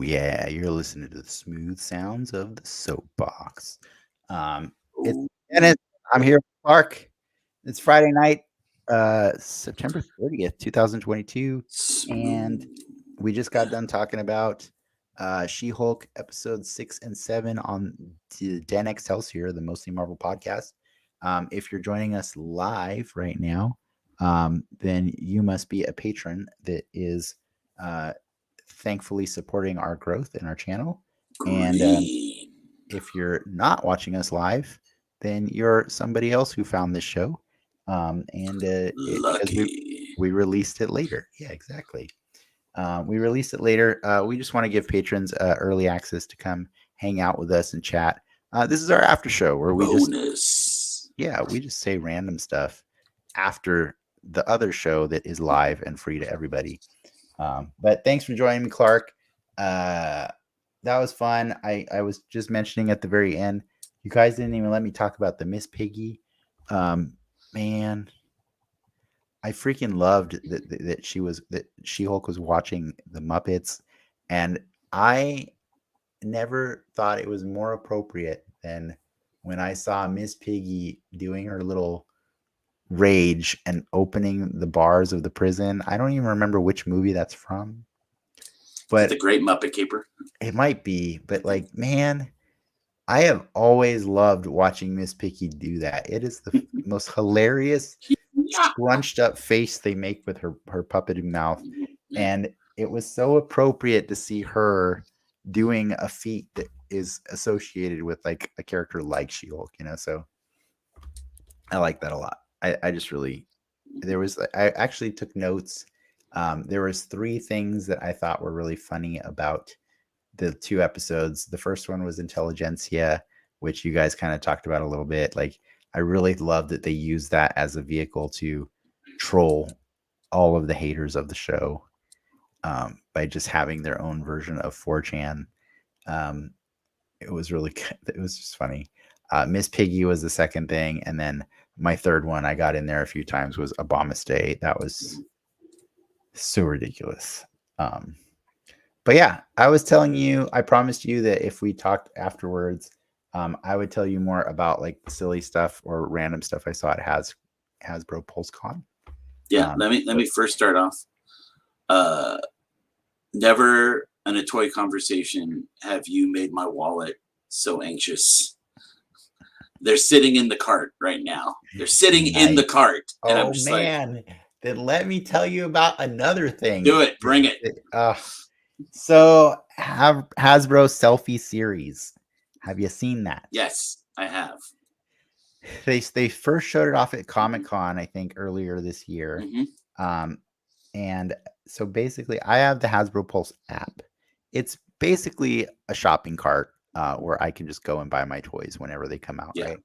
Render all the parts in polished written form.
yeah, you're listening to the smooth sounds of the Soapbox. It's Ooh. Dennis. I'm here with Clark. It's Friday night, September 30th, 2022, and Smooth. we just got done talking about She-Hulk episodes 6 and 7 on the Den Excelsior, the Mostly Marvel podcast. If you're joining us live right now, then you must be a patron that is uh, thankfully supporting our growth in our channel. And Green. if you're not watching us live, then you're somebody else who found this show. Because Lucky. we released it later. Yeah, exactly. We released it later. We just want to give patrons early access to come hang out with us and chat. This is our after show where we Bonus. we just say random stuff after the other show that is live and free to everybody. But thanks for joining me, Clark. That was fun. I was just mentioning at the very end, you guys didn't even let me talk about the Miss Piggy. Man, I freaking loved that She-Hulk was watching the Muppets, and I never thought it was more appropriate than when I saw Miss Piggy doing her little rage and opening the bars of the prison. I don't even remember which movie that's from. But The Great Muppet Caper. It might be, but like, man, I have always loved watching Miss Piggy do that. It is the most hilarious scrunched up face they make with her puppety mouth. And it was so appropriate to see her doing a feat that is associated with like a character like She-Hulk, so I like that a lot. I just really I actually took notes. There was 3 things that I thought were really funny about the 2 episodes. The first one was Intelligentsia, which you guys kind of talked about a little bit. Like, I really love that they used that as a vehicle to troll all of the haters of the show by just having their own version of 4chan. It was really good. It was just funny. Miss Piggy was the second thing, and then my third one I got in there a few times was Obama That was so ridiculous. But yeah, I was telling you, I promised you that if we talked afterwards, I would tell you more about like the silly stuff or random stuff I saw at Hasbro PulseCon. Yeah, let me first start off. Never in a toy conversation have you made my wallet so anxious. They're sitting in the cart right now. They're sitting in the cart. And I'm just man. Then let me tell you about another thing. Do it. Bring it. So Hasbro Selfie Series. Have you seen that? Yes, I have. They first showed it off at Comic-Con, I think, earlier this year. And so basically, I have the Hasbro Pulse app. It's basically a shopping cart where I can just go and buy my toys whenever they come out, right?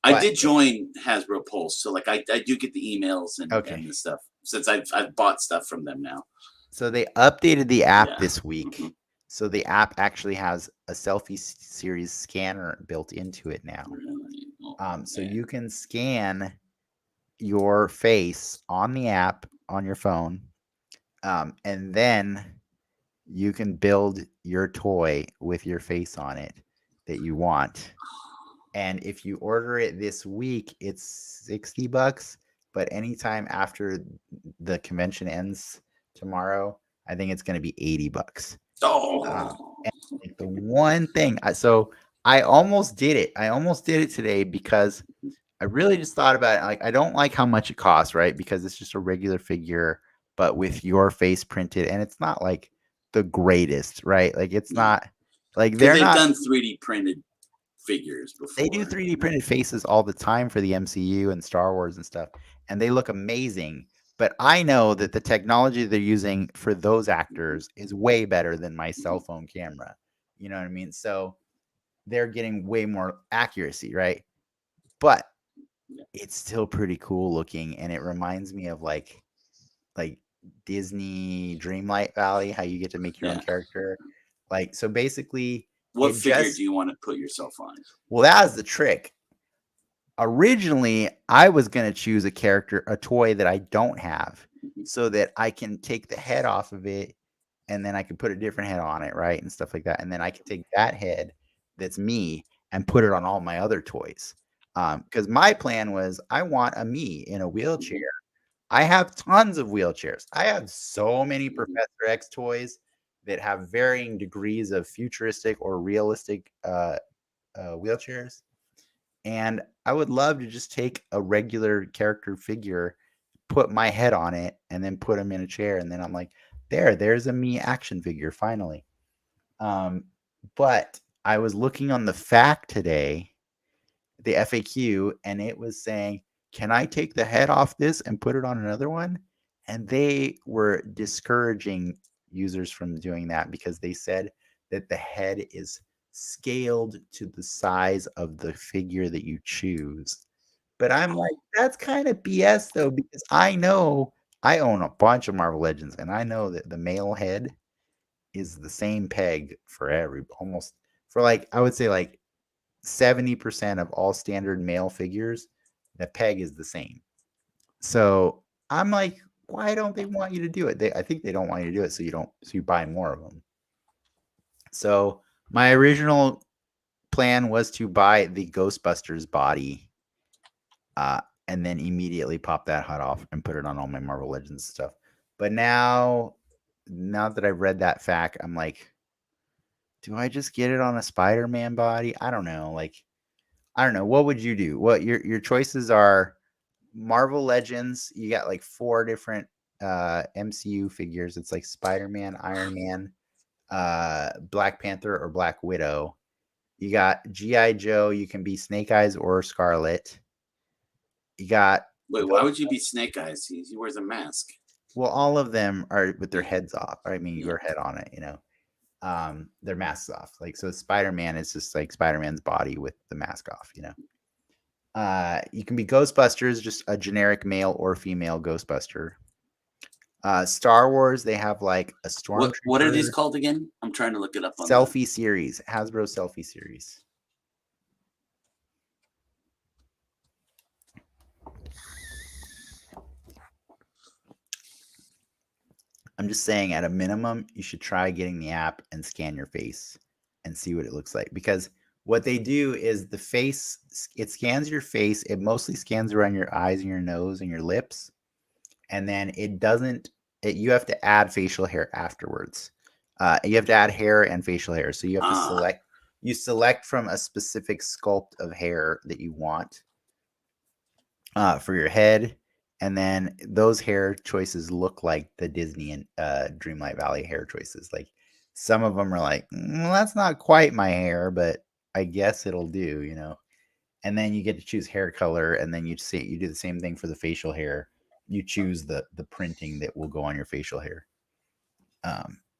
I did join Hasbro Pulse, so like I do get the emails and the stuff since I've bought stuff from them now. So they updated the app this week. So the app actually has a Selfie Series scanner built into it now. So you can scan your face on the app on your phone, and then you can build your toy with your face on it that you want. And if you order it this week, it's $60. But anytime after the convention ends tomorrow, I think it's going to be $80. And the one thing, so I almost did it. I almost did it today because I really just thought about it. Like, I don't like how much it costs, right? Because it's just a regular figure, but with your face printed, and it's not like the greatest, right? Like, it's not like they've done 3D printed figures before. They do 3D printed faces all the time for the MCU and Star Wars and stuff, and they look amazing. But I know that the technology they're using for those actors is way better than my cell phone camera. You know what I mean? So they're getting way more accuracy, right? But it's still pretty cool looking, and it reminds me of like Disney Dreamlight Valley, how you get to make your own character. Like, so basically, what figure do you want to put yourself on? Well, that was the trick. Originally, I was going to choose a toy that I don't have, so that I can take the head off of it and then I could put a different head on it, right? And stuff like that. And then I could take that head that's me and put it on all my other toys. Because my plan was I want a me in a wheelchair. I have tons of wheelchairs. I have so many Professor X toys that have varying degrees of futuristic or realistic wheelchairs. And I would love to just take a regular character figure, put my head on it, and then put him in a chair. And then I'm like, there's a me action figure finally. But I was looking on the fact today, the FAQ, and it was saying, can I take the head off this and put it on another one? And they were discouraging users from doing that because they said that the head is scaled to the size of the figure that you choose. But I'm like, that's kind of BS though, because I know I own a bunch of Marvel Legends, and I know that the male head is the same peg for almost for like, I would say like 70% of all standard male figures, the peg is the same. So I'm like, why don't they want you to do it? I think they don't want you to do it so you buy more of them. So my original plan was to buy the Ghostbusters body, and then immediately pop that HUD off and put it on all my Marvel Legends stuff. But now that I've read that fact, I'm like, do I just get it on a Spider-Man body? I don't know. Like, I don't know. What would you do? What your choices are? Marvel Legends. You got like 4 different MCU figures. It's like Spider-Man, Iron Man, Black Panther, or Black Widow. You got G.I. Joe. You can be Snake Eyes or Scarlet. You got. Wait, why would you be Snake Eyes? He wears a mask. Well, all of them are with their heads off. I mean, your head on it, their masks off. Like, so Spider-Man is just like Spider-Man's body with the mask off, You can be Ghostbusters, just a generic male or female Ghostbuster. Star Wars, they have like a Stormtrooper. What are these called again? I'm trying to look it up on Selfie series, Hasbro Selfie series. I'm just saying, at a minimum, you should try getting the app and scan your face and see what it looks like. Because what they do is the face, it scans your face. It mostly scans around your eyes and your nose and your lips. And then you have to add facial hair afterwards. You have to add hair and facial hair. So you have to select from a specific sculpt of hair that you want for your head. And then those hair choices look like the Disney and Dreamlight Valley hair choices. Like, some of them are like, well, that's not quite my hair, but I guess it'll do, And then you get to choose hair color, and then you do the same thing for the facial hair. You choose the printing that will go on your facial hair.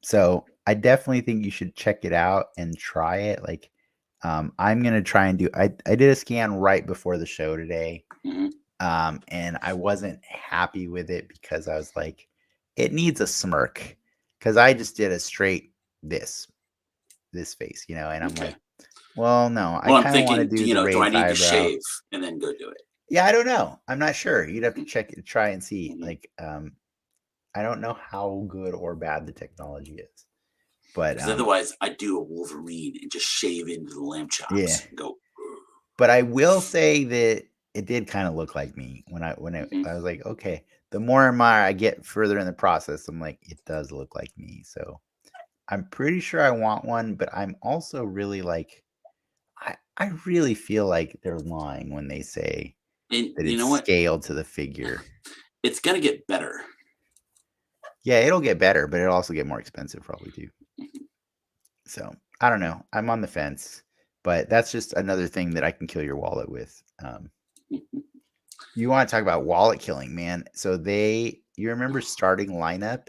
So I definitely think you should check it out and try it. Like, I'm gonna try and I did a scan right before the show today. Mm-hmm. And I wasn't happy with it because I was like, it needs a smirk, because I just did a straight this face, and I'm like, well, no, I kind of want to do the raised do I need eyebrow. to shave and then go do it? Yeah, I don't know. I'm not sure. You'd have to try and see. Mm-hmm. Like, I don't know how good or bad the technology is, but otherwise I'd do a Wolverine and just shave into the lamb chops. Yeah. And go. But I will say that it did kind of look like me when I was like, okay, the more and more I get further in the process, I'm like, it does look like me. So I'm pretty sure I want one, but I'm also really like, I really feel like they're lying when they say that it's scaled to the figure. It's going to get better. Yeah, it'll get better, but it'll also get more expensive probably too. So I don't know. I'm on the fence, but that's just another thing that I can kill your wallet with. You want to talk about wallet killing, man. So you remember Starting Lineup?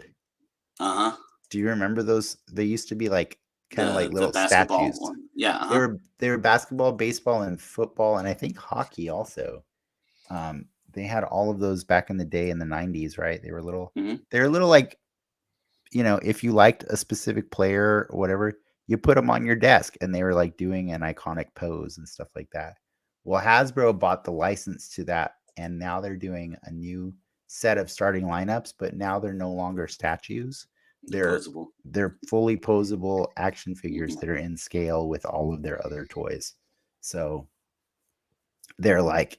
Uh-huh. Do you remember those? They used to be like kind of like little statues. One. Yeah. Uh-huh. They were basketball, baseball, and football, and I think hockey also. They had all of those back in the day in the 90s, right? They were little. Mm-hmm. They were little, like, if you liked a specific player or whatever, you put them on your desk, and they were like doing an iconic pose and stuff like that. Well, Hasbro bought the license to that, and now they're doing a new set of Starting Lineups, but now they're no longer statues. They're Posable. they're fully posable action figures that are in scale with all of their other toys. So they're like,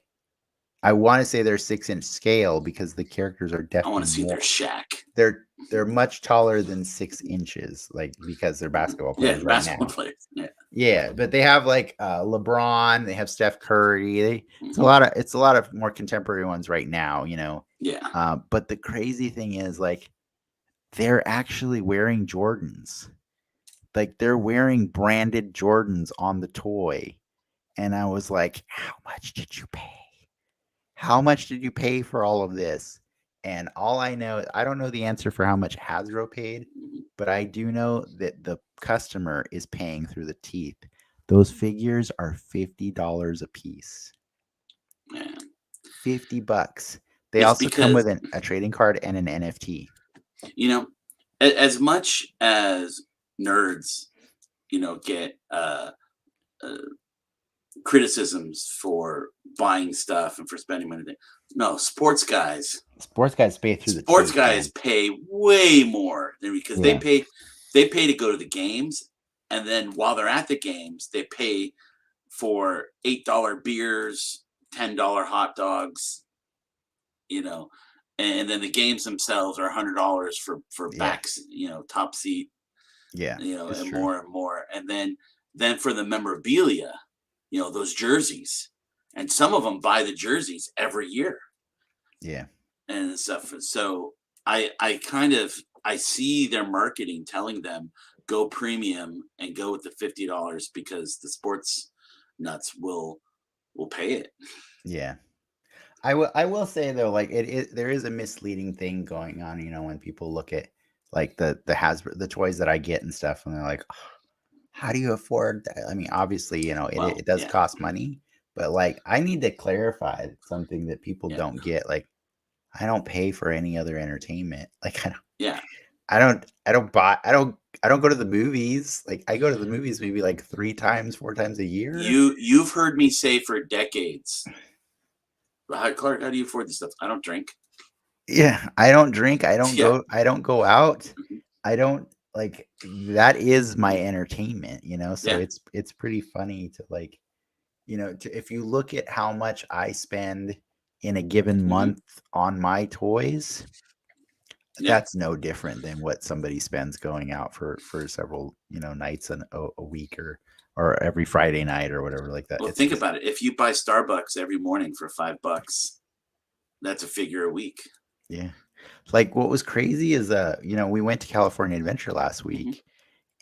I want to say they're 6-inch scale because the characters are I want definitely to see more. their shack. They're much taller than 6 inches, like because they're basketball players right basketball now. players. Yeah. Yeah, but they have like LeBron, they have Steph Curry. It's a lot of more contemporary ones right now, you know. Yeah. But the crazy thing is, like, they're actually wearing Jordans. Like, they're wearing branded Jordans on the toy. And I was like, how much did you pay? How much did you pay for all of this? And all I know, I don't know the answer for how much Hasbro paid, but I do know that the customer is paying through the teeth. Those figures are $50 a piece. Man. $50. They It's also come because, with a trading card and an NFT. you know, as much as nerds, you know, get criticisms for buying stuff and for spending money. No, sports guys pay through the teeth. Man. Pay way more than because Yeah. they pay to go to the games, and then while they're at the games, they pay for $8 beers, $10 hot dogs, you know, and then the games themselves are $100 for backs, you know, top seat, Yeah, you know, and true. more, and then for the memorabilia, you know, those jerseys, and some of them buy the jerseys every year. Yeah. And stuff. So I see their marketing telling them go premium and go with the $50 because the sports nuts will pay it. Yeah. I will say though, like there is a misleading thing going on, you know, when people look at like the Hasbro, the toys that I get and stuff, and they're like, oh, how do you afford that? I mean, obviously, you know, it does cost money, but like I need to clarify something that people don't get. Like, I don't pay for any other entertainment. Like, I don't go to the movies. Like, I go to the movies maybe like 4 times a year. You've heard me say for decades, Clarke, how do you afford this stuff? I don't drink. Yeah, I don't drink. I don't go out. I don't like that is my entertainment, you know? So it's pretty funny to like, you know, if you look at how much I spend in a given month on my toys, that's no different than what somebody spends going out for several, you know, nights a week or every Friday night or whatever like that. Well, think about it. If you buy Starbucks every morning for $5, that's a figure a week. Yeah. Like what was crazy is you know, we went to California Adventure last week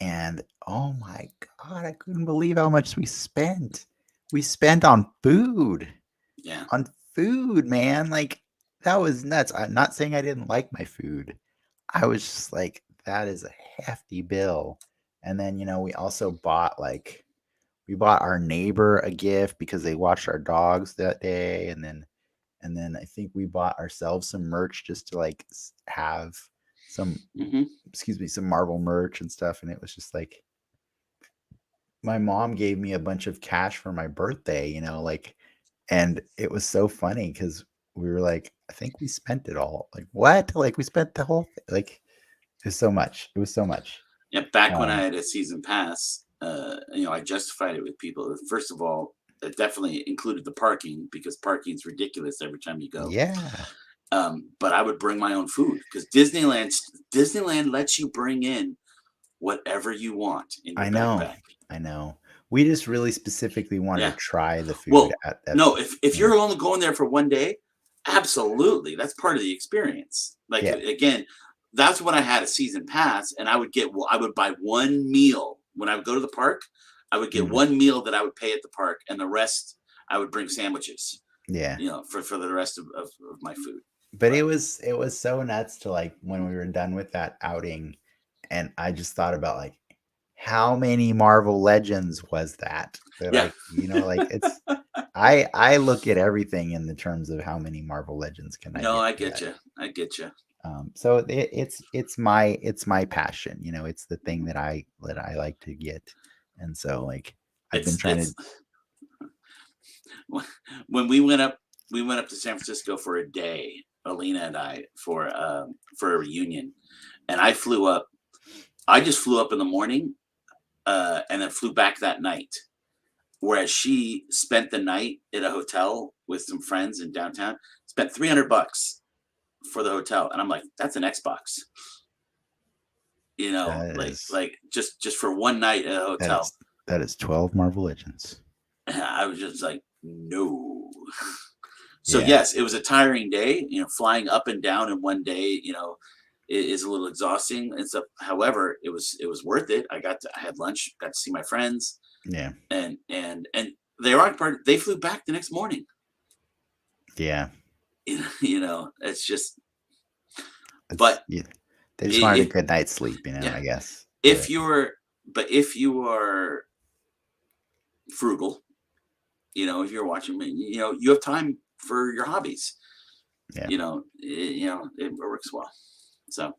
and oh my God, I couldn't believe how much we spent. We spent on food. Yeah. On food, man. Like that was nuts. I'm not saying I didn't like my food. I was just like, that is a hefty bill. And then, you know, we also bought our neighbor a gift because they watched our dogs that day. And then I think we bought ourselves some merch just to like have some, some Marvel merch and stuff. And it was just like, my mom gave me a bunch of cash for my birthday, you know, like, and it was so funny because we were like, I think we spent it all. Like, what? Like, we spent the whole thing. Like, it was so much. It was so much. Yeah, back when I had a season pass, you know, I justified it with people. First of all, it definitely included the parking because parking's ridiculous every time you go. Yeah. But I would bring my own food because Disneyland lets you bring in whatever you want in your backpack. I know. We just really specifically wanted to try the food. Well, no, if you're only going there for one day, absolutely, that's part of the experience. Like again, that's when I had a season pass, and I would buy one meal when I would go to the park. I would get one meal that I would pay at the park, and the rest I would bring sandwiches. Yeah, you know, for the rest of my food. But it was so nuts to like when we were done with that outing, and I just thought about like how many Marvel Legends was that? Like, you know, like it's I look at everything in the terms of how many Marvel Legends can I get. No, I get you. I get you. So it's my passion, you know, it's the thing that I like to get. And so like I've been trying to when we went up to San Francisco for a day, Alina and I, for a reunion, and I flew up I just flew up in the morning, and then flew back that night. Whereas she spent the night at a hotel with some friends in downtown, spent $300 for the hotel, and I'm like, that's an Xbox, That is like just for one night at a that hotel. is that is 12 Marvel Legends. I was just like, no. So Yeah. yes, it was a tiring day. Flying up and down in one day, is a little exhausting and stuff. However, it was worth it. I had lunch, got to see my friends, Yeah. and they are they flew back the next morning. Yeah. It's just, It's, but yeah. They just wanted a if good night's sleep, yeah, I guess. if you are frugal, if you're watching me, you have time for your hobbies. Yeah. It works well. So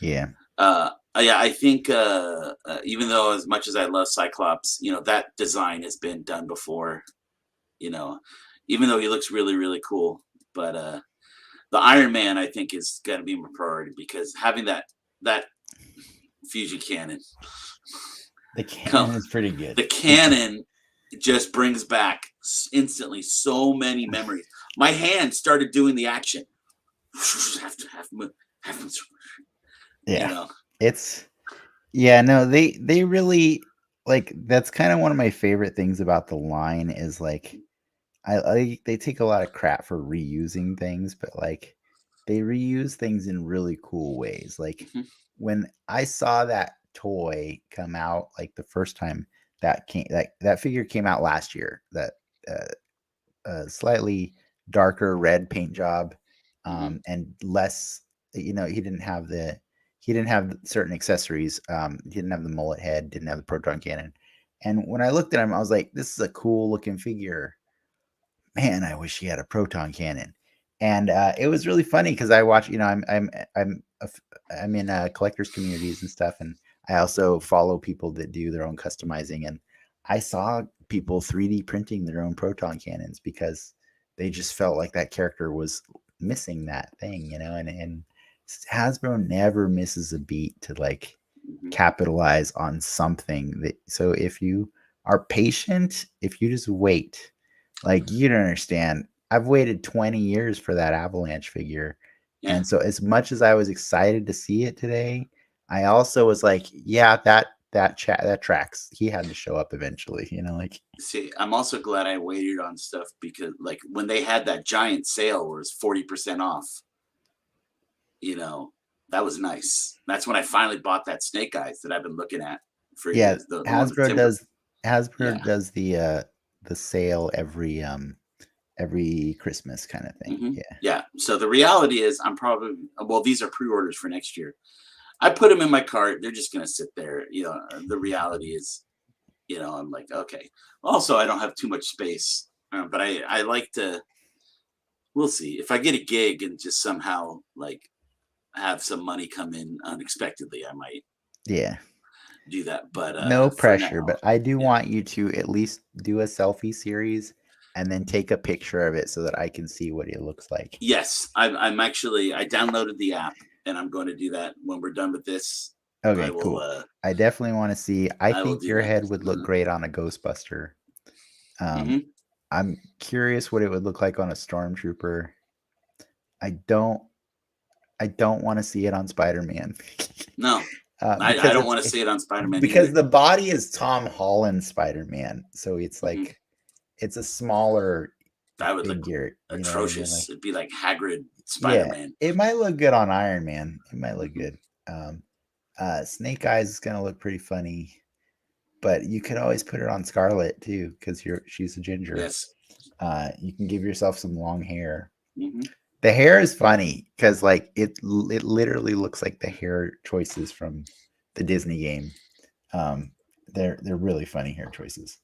Yeah. yeah, I think even though as much as I love Cyclops, that design has been done before. Even though he looks really really cool, but the Iron Man I think is going to be my priority because having that fusion cannon, The cannon is pretty good. the cannon just brings back instantly so many memories. My hand started doing the action. Yeah. It's no, they really like that's kind of one of my favorite things about the line is like they take a lot of crap for reusing things, but like they reuse things in really cool ways. Like when I saw that toy come out, like the first time that figure came out last year, that slightly darker red paint job, and less. He didn't have certain accessories. He didn't have the mullet head, didn't have the proton cannon. And when I looked at him, I was like, "This is a cool looking figure." Man, I wish he had a proton cannon. And it was really funny because I watch, I'm in collectors communities and stuff, and I also follow people that do their own customizing. And I saw people 3D printing their own proton cannons because they just felt like that character was missing that thing, and Hasbro never misses a beat to like capitalize on something that. So if you are patient, if you just wait, like you don't understand. I've waited 20 years for that Avalanche figure. Yeah. And so as much as I was excited to see it today, I also was like, yeah, that tracks. He had to show up eventually, like. See, I'm also glad I waited on stuff because like when they had that giant sale where it's 40% off, that was nice. That's when I finally bought that Snake Eyes that I've been looking at for Yeah, years. The one with Hasbro Timber. does Hasbro Yeah. does the sale every Christmas kind of thing. Yeah. So the reality is these are pre-orders for next year. I put them in my cart. They're just going to sit there. The reality is, I'm like, okay. Also, I don't have too much space, but I like to, we'll see if I get a gig and just somehow like have some money come in unexpectedly, I might do that. But no for pressure, now, but I do want you to at least do a selfie series and then take a picture of it so that I can see what it looks like. yes, I'm actually, I downloaded the app and I'm going to do that when we're done with this. Okay, cool. I definitely want to see. I think your head would look great on a Ghostbuster. I'm curious what it would look like on a Stormtrooper. I don't want to see it on Spider-Man. No, I don't want to see it on Spider-Man because either. the body is Tom Holland Spider-Man, so it's like it's a smaller that would figure. Look atrocious. Like, it'd be like Hagrid Spider-Man. Yeah, it might look good on Iron Man. It might look good. Snake Eyes is gonna look pretty funny, but you could always put it on Scarlet too because she's a ginger. Yes. You can give yourself some long hair. The hair is funny because like it literally looks like the hair choices from the Disney game. They're really funny hair choices.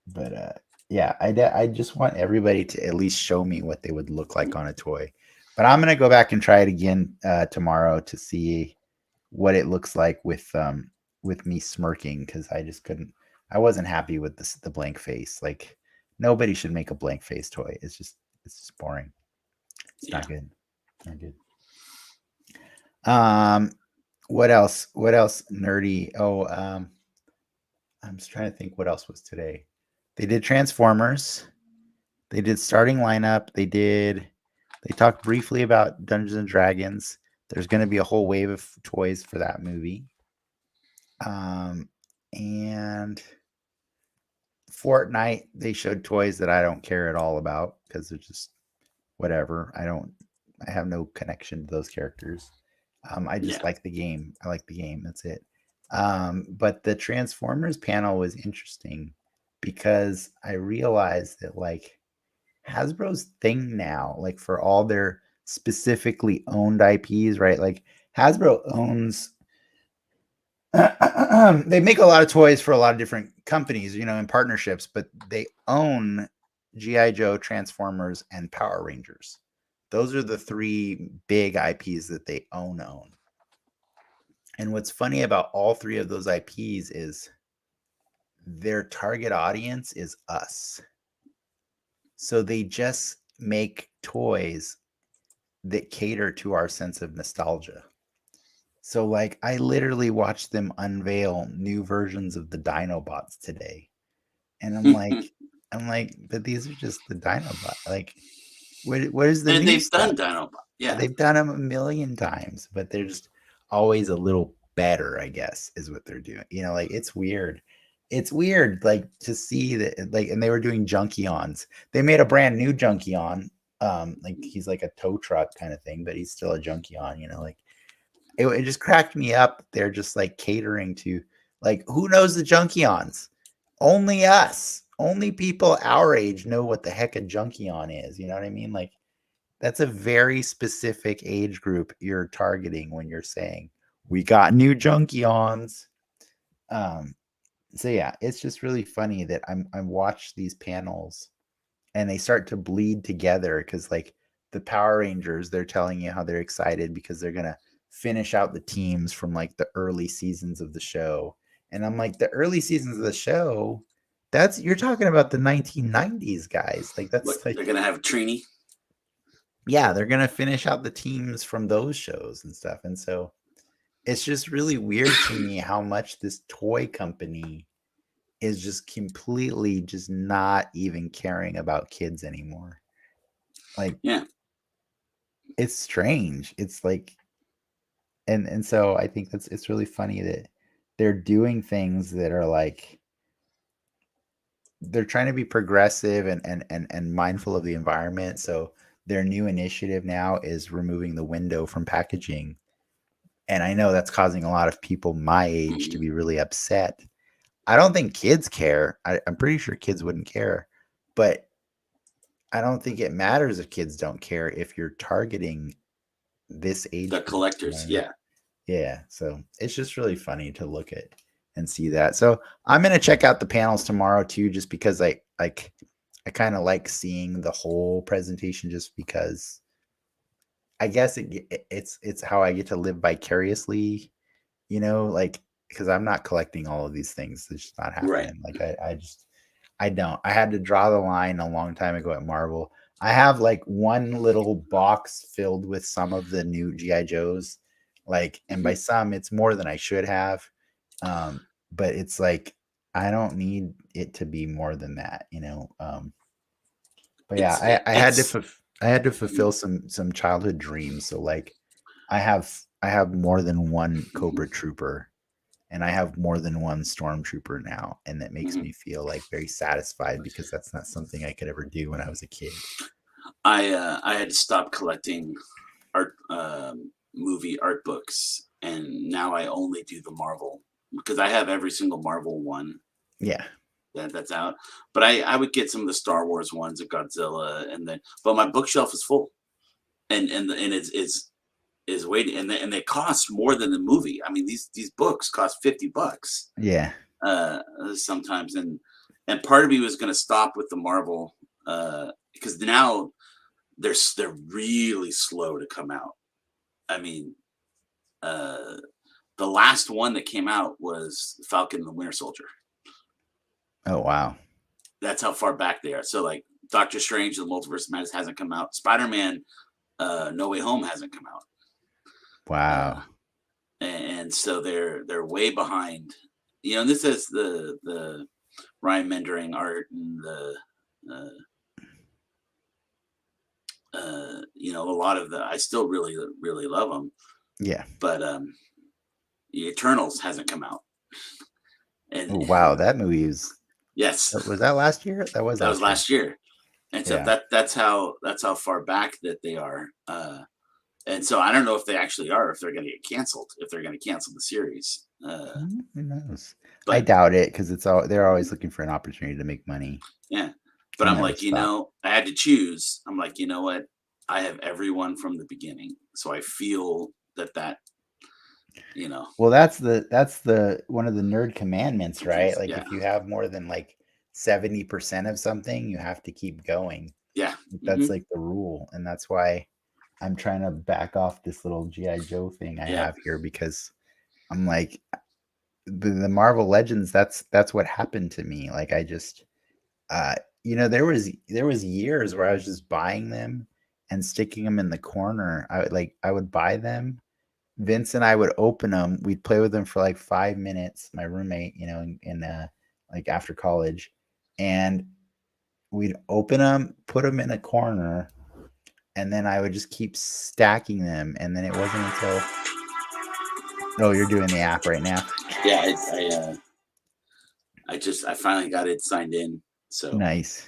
But yeah, I just want everybody to at least show me what they would look like on a toy. But I'm gonna go back and try it again tomorrow to see what it looks like with me smirking because I wasn't happy with the blank face. Like nobody should make a blank face toy. It's just boring. It's not good. Not good. What else? What else nerdy? Oh, I'm just trying to think what else was today. They did Transformers. They did starting lineup. They talked briefly about Dungeons and Dragons. There's going to be a whole wave of toys for that movie. And Fortnite, they showed toys that I don't care at all about because they're just whatever. I have no connection to those characters. I just like the game. I like the game. That's it. But the Transformers panel was interesting because I realized that like Hasbro's thing now, like for all their specifically owned IPs, right? Like Hasbro owns they make a lot of toys for a lot of different companies, in partnerships, but they own GI Joe, Transformers, and Power Rangers. Those are the three big IPs that they own. And what's funny about all three of those IPs is their target audience is us. So they just make toys that cater to our sense of nostalgia. So like I literally watched them unveil new versions of the Dinobots today. And I'm like, but these are just the Dinobot. Like what is the And new they've stuff? done Dinobot. Yeah. They've done them a million times, but they're just always a little better, I guess, is what they're doing. Like it's weird. It's weird, like to see that, like, and they were doing Junkions. They made a brand new Junkion. Like he's like a tow truck kind of thing, but he's still a Junkion, like it just cracked me up. They're just like catering to like who knows the Junkions? Only us. Only people our age know what the heck a Junkion is. You know what I mean? Like that's a very specific age group you're targeting when you're saying we got new Junkions. So yeah, it's just really funny that I watch these panels and they start to bleed together because like the Power Rangers, they're telling you how they're excited because they're gonna finish out the teams from like the early seasons of the show. And I'm like, the early seasons of the show, you're talking about the 1990s guys. Like that's like they're gonna have Trini. Yeah, they're gonna finish out the teams from those shows and stuff. And so it's just really weird to me how much this toy company is just completely just not even caring about kids anymore. Like, yeah, it's strange. It's like, and so I think it's really funny that they're doing things that are like they're trying to be progressive and mindful of the environment. So their new initiative now is removing the window from packaging. And I know that's causing a lot of people my age to be really upset. I don't think kids care. I'm pretty sure kids wouldn't care, but I don't think it matters if kids don't care if you're targeting this age. The collectors, yeah. Yeah. So it's just really funny to look at and see that. So I'm going to check out the panels tomorrow too, just because I kind of like seeing the whole presentation just because I guess it's how I get to live vicariously, like because I'm not collecting all of these things. It's just not happening. Right. Like I don't. I had to draw the line a long time ago at Marvel. I have like one little box filled with some of the new GI Joes, like, and by some it's more than I should have. But it's like I don't need it to be more than that, But yeah, I had to fulfill some childhood dreams. So like I have more than one Cobra Trooper and I have more than one Stormtrooper now, and that makes me feel like very satisfied because that's not something I could ever do when I was a kid. I had to stop collecting art movie art books, and now I only do the Marvel because I have every single Marvel one. Yeah. That's out. But I would get some of the Star Wars ones of Godzilla, and then but my bookshelf is full, and is waiting, and they cost more than the movie. I mean, these books cost $50. Yeah. Sometimes, and part of me was going to stop with the Marvel because now they're really slow to come out. I mean, the last one that came out was Falcon and the Winter Soldier. Oh wow. That's how far back they are. So like Doctor Strange, the Multiverse of Madness hasn't come out. Spider-Man, No Way Home hasn't come out. Wow. and so they're way behind. And this is the Ryan Mendering art and the a lot of I still really really love them. Yeah. But the Eternals hasn't come out. And wow, that movie was. Yes. Was that last year? That was last year. And so yeah. that's how far back that they are. And so I don't know if they actually are, if they're going to get canceled, if they're going to cancel the series. Who knows? But I doubt it, because they're always looking for an opportunity to make money. Yeah. But I'm like, I had to choose. I'm like, you know what? I have everyone from the beginning. So I feel that Well, that's the one of the nerd commandments, right? Like, yeah. if you have more than like 70% of something, you have to keep going. Yeah. That's like the rule. And that's why I'm trying to back off this little G.I. Joe thing I have here, because I'm like, the Marvel Legends, that's what happened to me. Like, I just there was years where I was just buying them and sticking them in the corner. I would buy them. Vince and I would open them. We'd play with them for like 5 minutes. My roommate, in like after college, and we'd open them, put them in a corner, and then I would just keep stacking them. And then it wasn't until you're doing the app right now. Yeah, I finally got it signed in. So nice.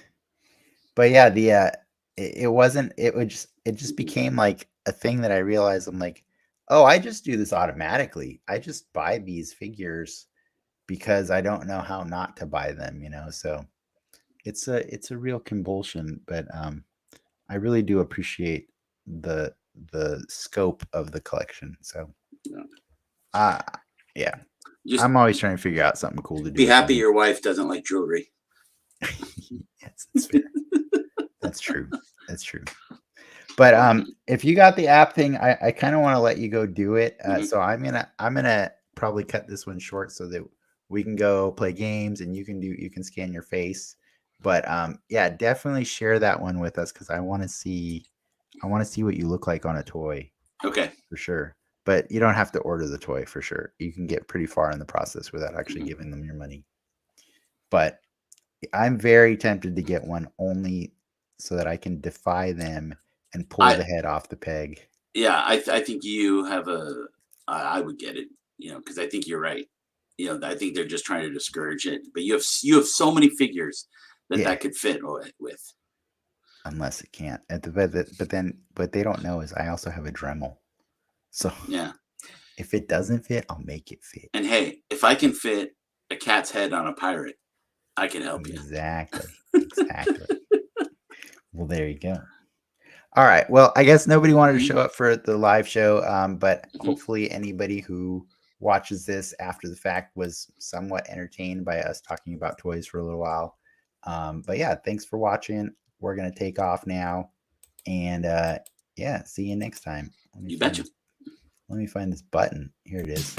But yeah, it just became like a thing that I realized. I'm like, oh, I just do this automatically. I just buy these figures because I don't know how not to buy them, so it's a real convulsion. But I really do appreciate the scope of the collection. So yeah. I'm always trying to figure out something cool to do. Be happy your wife doesn't like jewelry. Yes, that's fair. That's true. That's true. But if you got the app thing, I kind of want to let you go do it. So I'm gonna probably cut this one short so that we can go play games and you can scan your face. But yeah, definitely share that one with us, because I want to see what you look like on a toy. Okay. For sure. But you don't have to order the toy, for sure. You can get pretty far in the process without actually giving them your money. But I'm very tempted to get one, only so that I can defy them and pull the head off the peg. Yeah, I think you have I would get it, because I think you're right. I think they're just trying to discourage it. But you have so many figures that could fit with. Unless it can't. But they don't know is I also have a Dremel. So yeah, if it doesn't fit, I'll make it fit. And hey, if I can fit a cat's head on a pirate, I can help you. Exactly. Well, there you go. All right. Well, I guess nobody wanted to show up for the live show, but hopefully anybody who watches this after the fact was somewhat entertained by us talking about toys for a little while. But yeah, thanks for watching. We're going to take off now. And yeah, see you next time. You betcha. Let me find this button. Here it is.